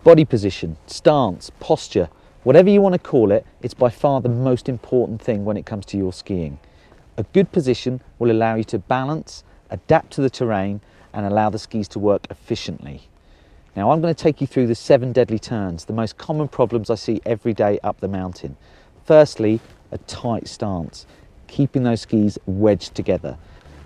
Body position, stance, posture, whatever you want to call it, it's by far the most important thing when it comes to your skiing. A good position will allow you to balance, adapt to the terrain, and allow the skis to work efficiently. Now I'm going to take you through the 7 deadly turns, the most common problems I see every day up the mountain. Firstly, a tight stance, keeping those skis wedged together.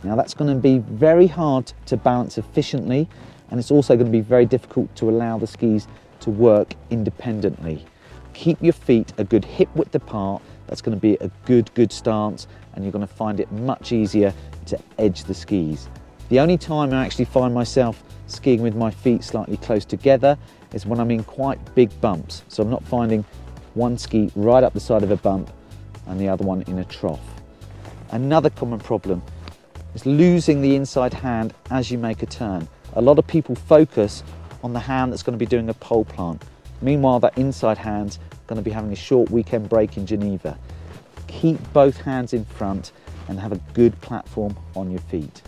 Now that's going to be very hard to balance efficiently, and it's also going to be very difficult to allow the skis to work independently. Keep your feet a good hip width apart. That's going to be a good stance, and you're going to find it much easier to edge the skis. The only time I actually find myself skiing with my feet slightly close together is when I'm in quite big bumps. So I'm not finding one ski right up the side of a bump and the other one in a trough. Another common problem is losing the inside hand as you make a turn. A lot of people focus on the hand that's going to be doing a pole plant. Meanwhile, that inside hand's going to be having a short weekend break in Geneva. Keep both hands in front and have a good platform on your feet.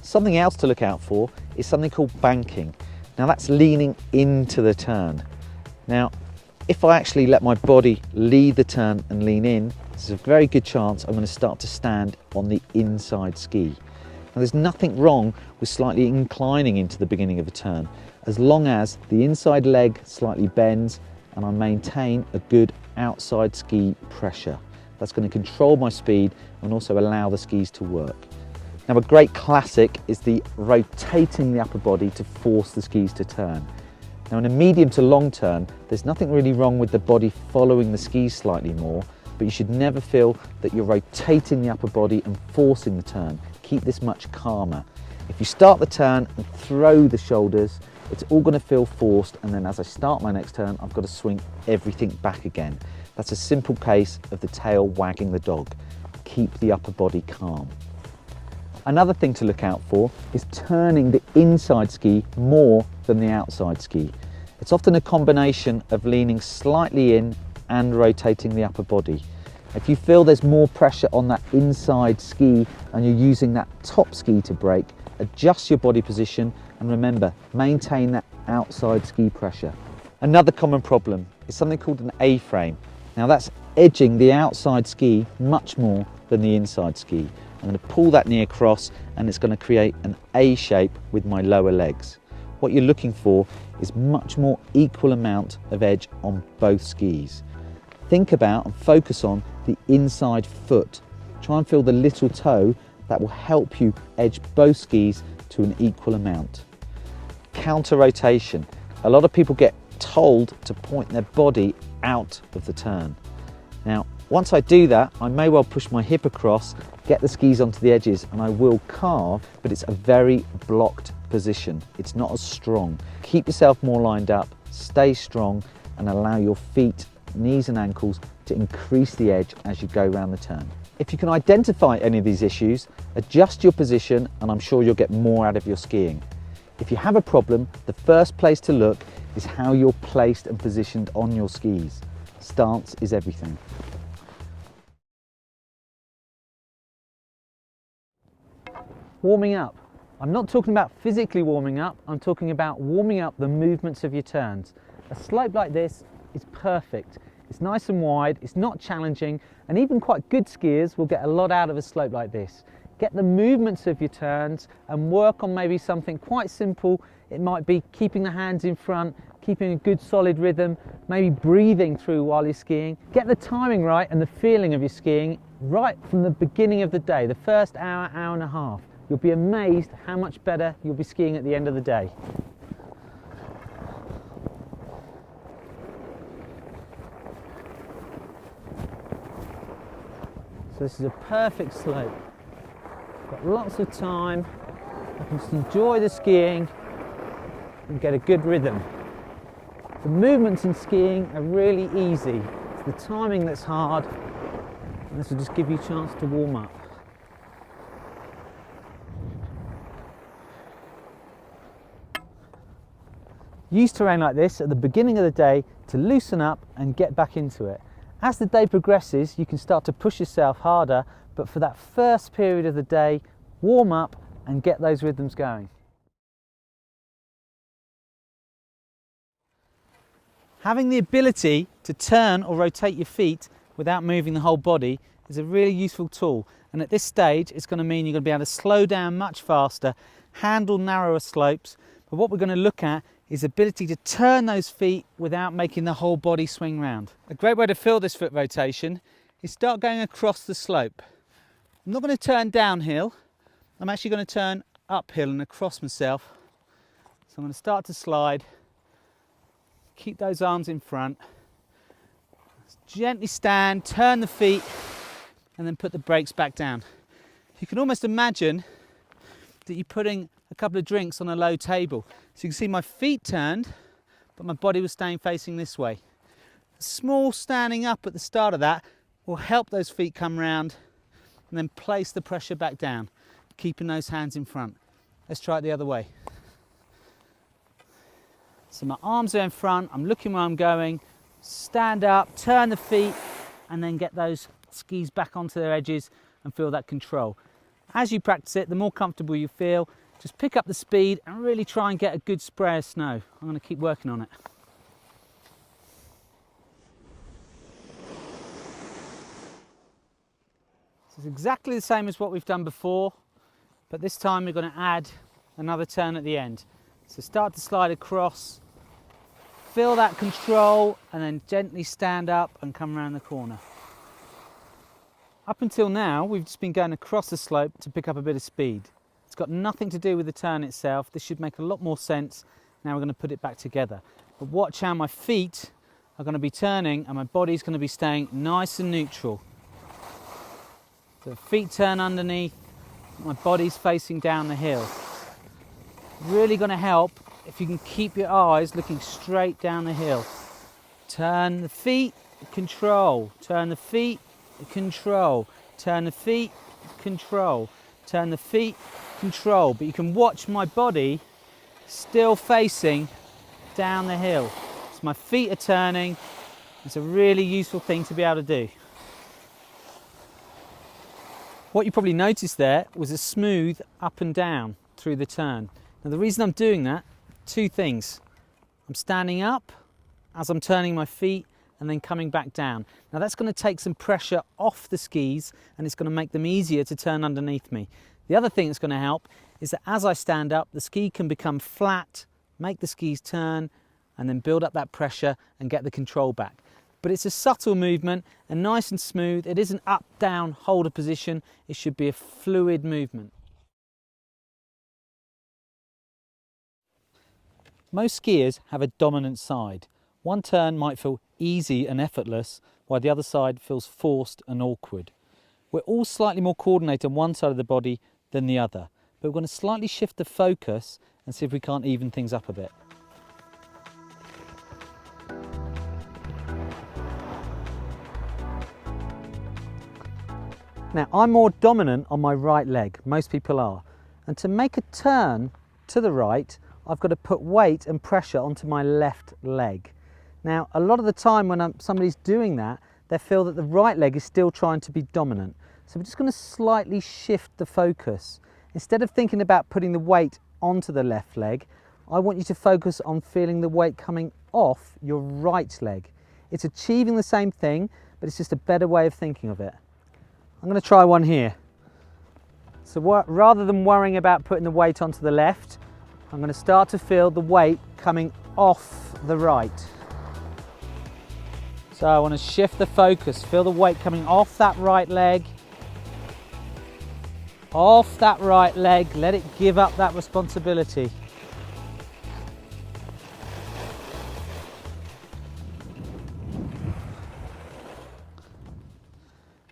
Something else to look out for is something called banking. Now that's leaning into the turn. Now, if I actually let my body lead the turn and lean in, there's a very good chance I'm going to start to stand on the inside ski. Now there's nothing wrong with slightly inclining into the beginning of a turn, as long as the inside leg slightly bends and I maintain a good outside ski pressure. That's going to control my speed and also allow the skis to work. Now a great classic is the rotating the upper body to force the skis to turn. Now in a medium to long turn, there's nothing really wrong with the body following the skis slightly more, but you should never feel that you're rotating the upper body and forcing the turn. Keep this much calmer. If you start the turn and throw the shoulders, it's all going to feel forced, and then as I start my next turn, I've got to swing everything back again. That's a simple case of the tail wagging the dog. Keep the upper body calm. Another thing to look out for is turning the inside ski more than the outside ski. It's often a combination of leaning slightly in and rotating the upper body. If you feel there's more pressure on that inside ski and you're using that top ski to brake, adjust your body position and remember, maintain that outside ski pressure. Another common problem is something called an A-frame. Now that's edging the outside ski much more than the inside ski. I'm going to pull that knee across and it's going to create an A shape with my lower legs. What you're looking for is much more equal amount of edge on both skis. Think about and focus on the inside foot. Try and feel the little toe. That will help you edge both skis to an equal amount. Counter rotation. A lot of people get told to point their body out of the turn. Now, once I do that, I may well push my hip across, get the skis onto the edges, and I will carve, but it's a very blocked position. It's not as strong. Keep yourself more lined up, stay strong, and allow your feet, knees and ankles to increase the edge as you go around the turn. If you can identify any of these issues, adjust your position and I'm sure you'll get more out of your skiing. If you have a problem, the first place to look is how you're placed and positioned on your skis. Stance is everything. Warming up. I'm not talking about physically warming up, I'm talking about warming up the movements of your turns. A slope like this is perfect. It's nice and wide, it's not challenging, and even quite good skiers will get a lot out of a slope like this. Get the movements of your turns and work on maybe something quite simple. It might be keeping the hands in front, keeping a good solid rhythm, maybe breathing through while you're skiing. Get the timing right and the feeling of your skiing right from the beginning of the day, the first hour, hour and a half. You'll be amazed how much better you'll be skiing at the end of the day. So this is a perfect slope. Got lots of time, I can just enjoy the skiing and get a good rhythm. The movements in skiing are really easy. It's the timing that's hard, and this will just give you a chance to warm up. Use terrain like this at the beginning of the day to loosen up and get back into it. As the day progresses, you can start to push yourself harder, but for that first period of the day, warm up and get those rhythms going. Having the ability to turn or rotate your feet without moving the whole body is a really useful tool, and at this stage it's going to mean you're going to be able to slow down much faster, handle narrower slopes, but what we're going to look at is the ability to turn those feet without making the whole body swing round. A great way to feel this foot rotation is start going across the slope. I'm not going to turn downhill, I'm actually going to turn uphill and across myself. So I'm going to start to slide, keep those arms in front, gently stand, turn the feet, and then put the brakes back down. You can almost imagine that you're putting a couple of drinks on a low table. So you can see my feet turned, but my body was staying facing this way. A small standing up at the start of that will help those feet come round, and then place the pressure back down, keeping those hands in front. Let's try it the other way. So my arms are in front, I'm looking where I'm going, stand up, turn the feet, and then get those skis back onto their edges and feel that control. As you practice it, the more comfortable you feel, just pick up the speed and really try and get a good spray of snow. I'm going to keep working on it. This is exactly the same as what we've done before, but this time we're going to add another turn at the end. So start to slide across, feel that control, and then gently stand up and come around the corner. Up until now, we've just been going across the slope to pick up a bit of speed. It's got nothing to do with the turn itself. This should make a lot more sense. Now we're going to put it back together. But watch how my feet are going to be turning and my body's going to be staying nice and neutral. The feet turn underneath, my body's facing down the hill. Really going to help if you can keep your eyes looking straight down the hill. Turn the feet, control. Turn the feet, control. Turn the feet, control. Turn the feet, control. But you can watch my body still facing down the hill. So my feet are turning. It's a really useful thing to be able to do. What you probably noticed there was a smooth up and down through the turn. Now the reason I'm doing that, two things. I'm standing up as I'm turning my feet and then coming back down. Now that's going to take some pressure off the skis and it's going to make them easier to turn underneath me. The other thing that's going to help is that as I stand up, the ski can become flat, make the skis turn, and then build up that pressure and get the control back. But it's a subtle movement and nice and smooth. It isn't up, down, hold a position. It should be a fluid movement. Most skiers have a dominant side. One turn might feel easy and effortless, while the other side feels forced and awkward. We're all slightly more coordinated on one side of the body than the other, but we're going to slightly shift the focus and see if we can't even things up a bit. Now, I'm more dominant on my right leg, most people are, and to make a turn to the right, I've got to put weight and pressure onto my left leg. Now, a lot of the time when somebody's doing that, they feel that the right leg is still trying to be dominant. So we're just going to slightly shift the focus. Instead of thinking about putting the weight onto the left leg, I want you to focus on feeling the weight coming off your right leg. It's achieving the same thing, but it's just a better way of thinking of it. I'm going to try one here. So rather than worrying about putting the weight onto the left, I'm going to start to feel the weight coming off the right. So I want to shift the focus, feel the weight coming off that right leg. Off that right leg, let it give up that responsibility.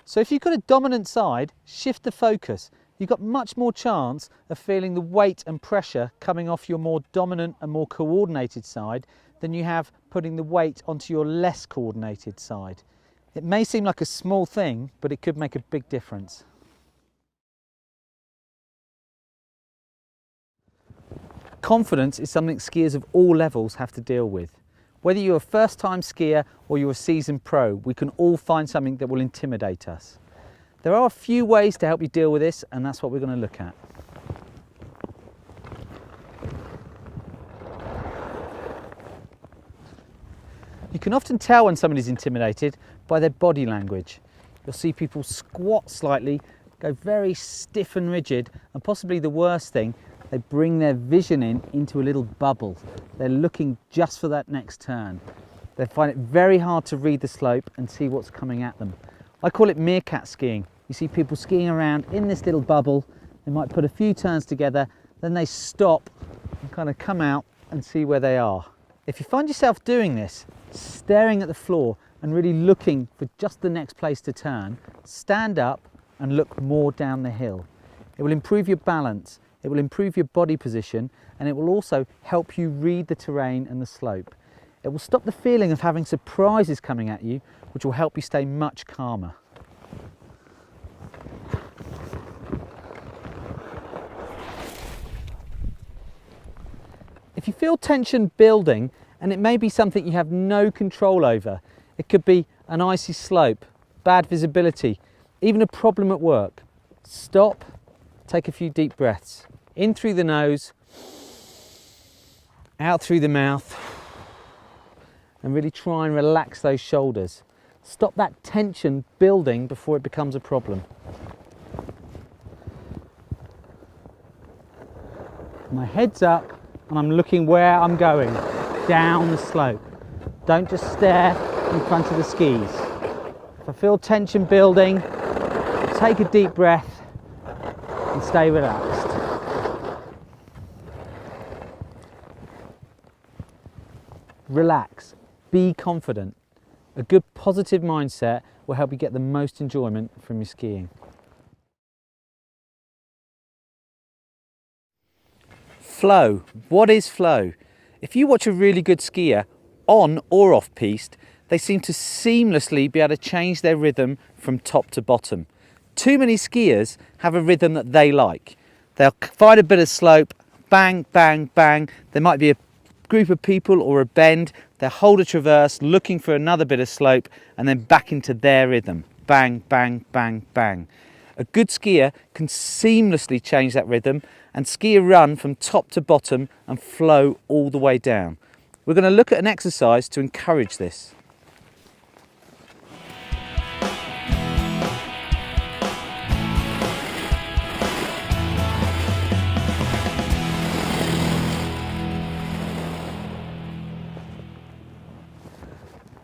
So if you've got a dominant side, shift the focus. You've got much more chance of feeling the weight and pressure coming off your more dominant and more coordinated side than you have putting the weight onto your less coordinated side. It may seem like a small thing, but it could make a big difference. Confidence is something skiers of all levels have to deal with. Whether you're a first-time skier or you're a seasoned pro, we can all find something that will intimidate us. There are a few ways to help you deal with this, and that's what we're going to look at. You can often tell when somebody's intimidated by their body language. You'll see people squat slightly, go very stiff and rigid, and possibly the worst thing, they bring their vision into a little bubble. They're looking just for that next turn. They find it very hard to read the slope and see what's coming at them. I call it meerkat skiing. You see people skiing around in this little bubble. They might put a few turns together, then they stop and kind of come out and see where they are. If you find yourself doing this, staring at the floor and really looking for just the next place to turn, stand up and look more down the hill. It will improve your balance, it will improve your body position, and it will also help you read the terrain and the slope. It will stop the feeling of having surprises coming at you, which will help you stay much calmer. If you feel tension building, and it may be something you have no control over, it could be an icy slope, bad visibility, even a problem at work, stop, take a few deep breaths. In through the nose, out through the mouth, and really try and relax those shoulders. Stop that tension building before it becomes a problem. My head's up and I'm looking where I'm going, down the slope. Don't just stare in front of the skis. If I feel tension building, take a deep breath and stay relaxed. Relax, be confident. A good positive mindset will help you get the most enjoyment from your skiing. Flow. What is flow? If you watch a really good skier, on or off piste, they seem to seamlessly be able to change their rhythm from top to bottom. Too many skiers have a rhythm that they like. They'll find a bit of slope, bang, bang, bang. There might be a group of people or a bend. They'll hold a traverse, looking for another bit of slope, and then back into their rhythm. Bang, bang, bang, bang. A good skier can seamlessly change that rhythm and ski a run from top to bottom and flow all the way down. We're going to look at an exercise to encourage this.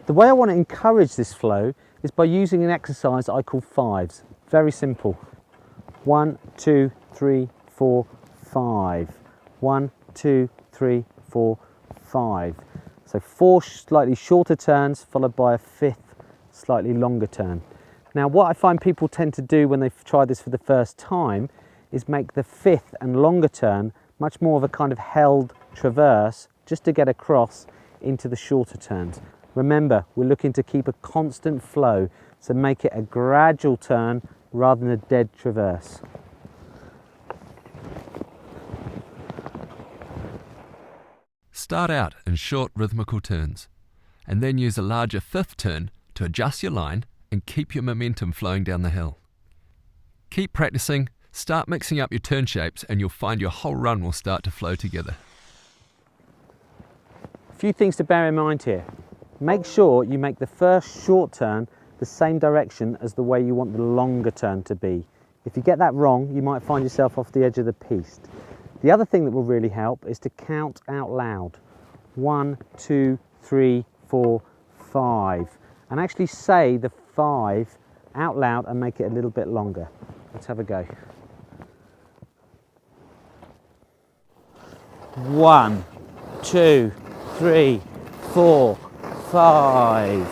The way I want to encourage this flow is by using an exercise that I call fives. Very simple. 1, 2, 3, 4, 5. 1, 2, 3, 4, 5. So 4 slightly shorter turns followed by a 5th slightly longer turn. Now what I find people tend to do when they've tried this for the first time is make the 5th and longer turn much more of a kind of held traverse just to get across into the shorter turns. Remember, we're looking to keep a constant flow, so make it a gradual turn rather than a dead traverse. Start out in short rhythmical turns, and then use a larger 5th turn to adjust your line and keep your momentum flowing down the hill. Keep practicing, start mixing up your turn shapes, and you'll find your whole run will start to flow together. A few things to bear in mind here. Make sure you make the first short turn the same direction as the way you want the longer turn to be. If you get that wrong, you might find yourself off the edge of the piste. The other thing that will really help is to count out loud. 1, 2, 3, 4, 5. And actually say the 5 out loud and make it a little bit longer. Let's have a go. 1, 2, 3, 4, 5.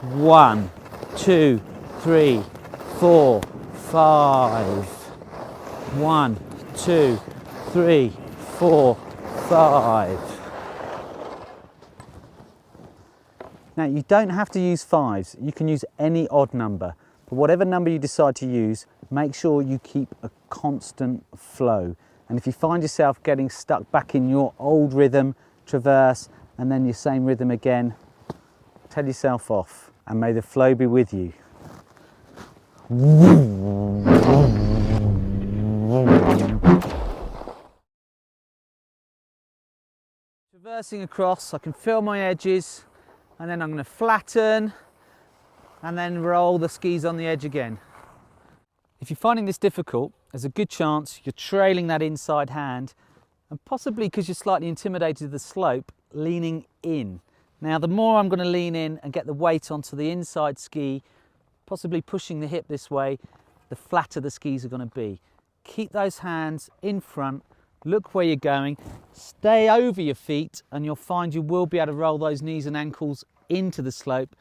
1, 2, 3, 4, 5. 1, 2, 3, 4, 5. Now you don't have to use 5s, you can use any odd number, but whatever number you decide to use, make sure you keep a constant flow. And if you find yourself getting stuck back in your old rhythm, traverse, and then your same rhythm again, tell yourself off, and may the flow be with you. Traversing across, I can feel my edges, and then I'm going to flatten and then roll the skis on the edge again. If you're finding this difficult, there's a good chance you're trailing that inside hand, and possibly because you're slightly intimidated of the slope, leaning in. Now the more I'm going to lean in and get the weight onto the inside ski, possibly pushing the hip this way, the flatter the skis are going to be. Keep those hands in front, look where you're going, stay over your feet, and you'll find you will be able to roll those knees and ankles into the slope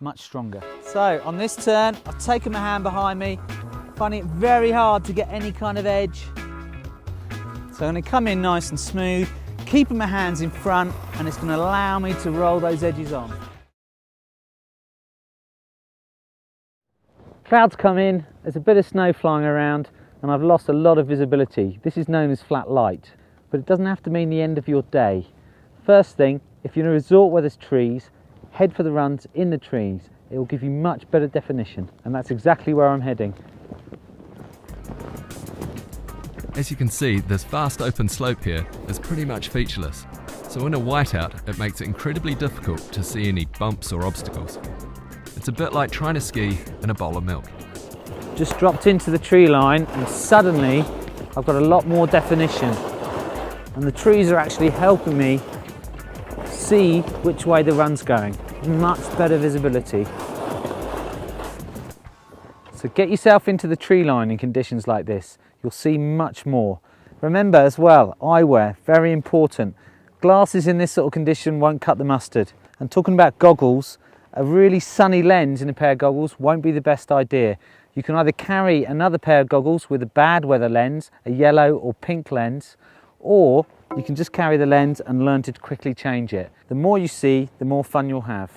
much stronger. So on this turn, I've taken my hand behind me, finding it very hard to get any kind of edge. So I'm going to come in nice and smooth, keeping my hands in front, and it's going to allow me to roll those edges on. Clouds come in, there's a bit of snow flying around, and I've lost a lot of visibility. This is known as flat light, but it doesn't have to mean the end of your day. First thing, if you're in a resort where there's trees, head for the runs in the trees. It will give you much better definition, and that's exactly where I'm heading. As you can see, this vast open slope here is pretty much featureless, so in a whiteout it makes it incredibly difficult to see any bumps or obstacles. It's a bit like trying to ski in a bowl of milk. Just dropped into the tree line and suddenly I've got a lot more definition, and the trees are actually helping me see which way the run's going. Much better visibility. So get yourself into the tree line in conditions like this. You'll see much more. Remember as well, eyewear, very important. Glasses in this sort of condition won't cut the mustard. And talking about goggles, a really sunny lens in a pair of goggles won't be the best idea. You can either carry another pair of goggles with a bad weather lens, a yellow or pink lens, or you can just carry the lens and learn to quickly change it. The more you see, the more fun you'll have.